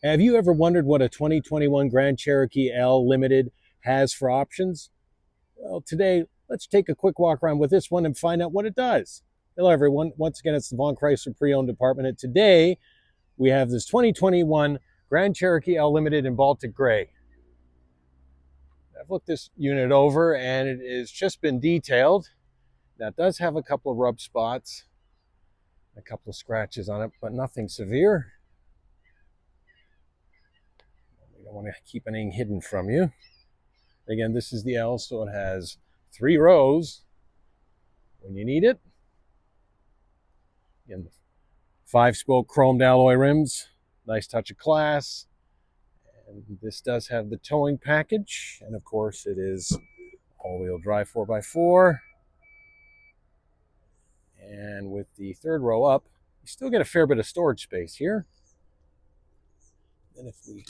Have you ever wondered what a 2021 Grand Cherokee L Limited has for options? Well, today, let's take a quick walk around with this one and find out what it does. Hello, everyone. Once again, it's the Vaughan Chrysler Pre-Owned Department. And today, we have this 2021 Grand Cherokee L Limited in Baltic Gray. I've looked this unit over, and it has just been detailed. Now, it does have a couple of rub spots, a couple of scratches on it, but nothing severe. We don't want to keep anything hidden from you. Again, this is the L, so it has 3 rows when you need it. Again, 5-spoke chromed alloy rims, nice touch of class. And this does have the towing package, and of course it is all-wheel drive 4x4. And with the 3rd row up, you still get a fair bit of storage space here. And if we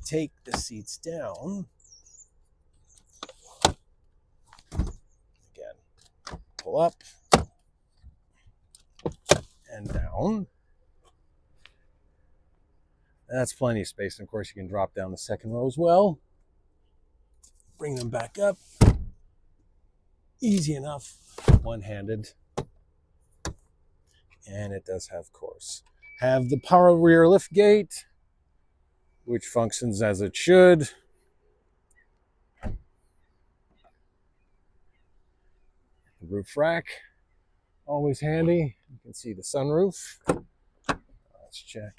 take the seats down, again, pull up and down. That's plenty of space. And of course, you can drop down the 2nd row as well. Bring them back up. Easy enough, one-handed. And it does have, of course, have the power rear lift gate, which functions as it should. The roof rack, always handy. You can see the sunroof. Let's check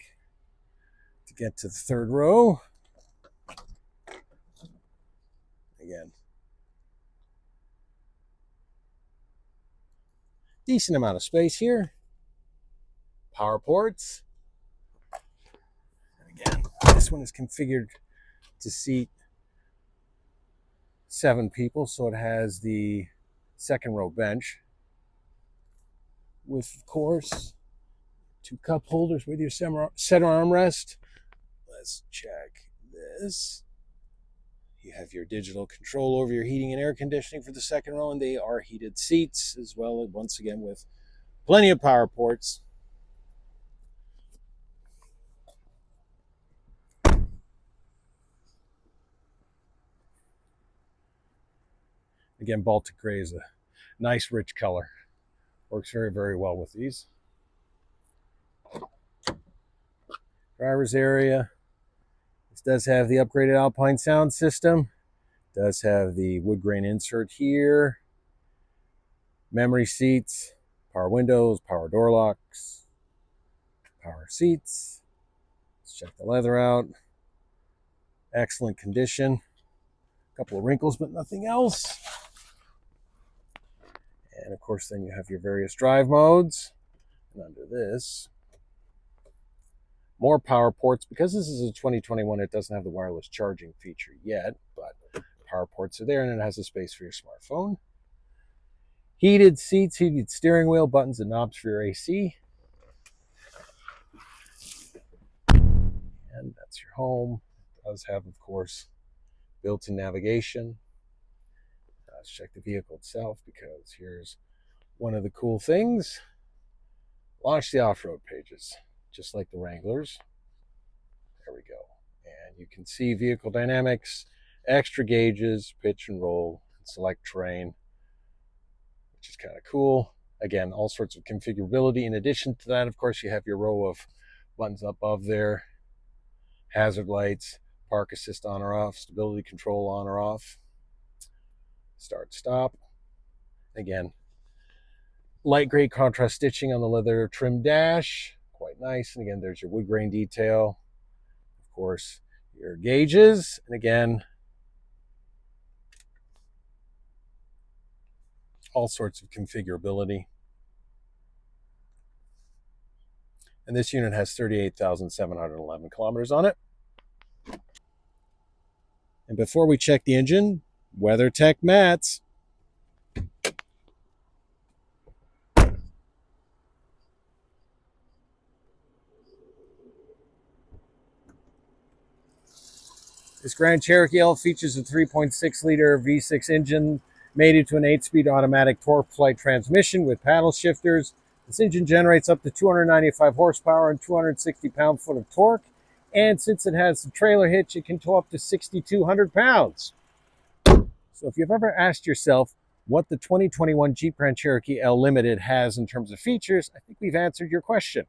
to get to the 3rd row. Again, decent amount of space here. Power ports. And again, this one is configured to seat 7 people, so it has the 2nd row bench with, of course, 2 cup holders with your center armrest. Let's check this. You have your digital control over your heating and air conditioning for the 2nd row, and they are heated seats as well, once again with plenty of power ports. Again, Baltic Gray is a nice, rich color. Works very, very well with these. Driver's area. This does have the upgraded Alpine sound system. Does have the wood grain insert here. Memory seats, power windows, power door locks, power seats. Let's check the leather out. Excellent condition. A couple of wrinkles, but nothing else. And of course, then you have your various drive modes. And under this, more power ports. Because this is a 2021, it doesn't have the wireless charging feature yet, but power ports are there, and it has a space for your smartphone. Heated seats, heated steering wheel, buttons and knobs for your AC. And that's your home. It does have, of course, built-in navigation. Let's check the vehicle itself, because here's one of the cool things. Launch the off-road pages, just like the Wranglers. There we go. And you can see vehicle dynamics, extra gauges, pitch and roll, and select terrain, which is kind of cool. Again, all sorts of configurability. In addition to that, of course, you have your row of buttons up above there. Hazard lights, park assist on or off, stability control on or off. Start, stop. Again, light gray contrast stitching on the leather trim dash. Quite nice. And again, there's your wood grain detail. Of course, your gauges. And again, all sorts of configurability. And this unit has 38,711 kilometers on it. And before we check the engine, WeatherTech mats. This Grand Cherokee L features a 3.6-liter V6 engine mated to an 8-speed automatic torque flight transmission with paddle shifters. This engine generates up to 295 horsepower and 260 pound-foot of torque, And since it has the trailer hitch, it can tow up to 6,200 pounds. So if you've ever asked yourself what the 2021 Jeep Grand Cherokee L Limited has in terms of features, I think we've answered your question.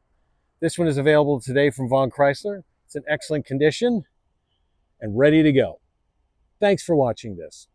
This one is available today from Vaughan Chrysler. It's in excellent condition and ready to go. Thanks for watching this.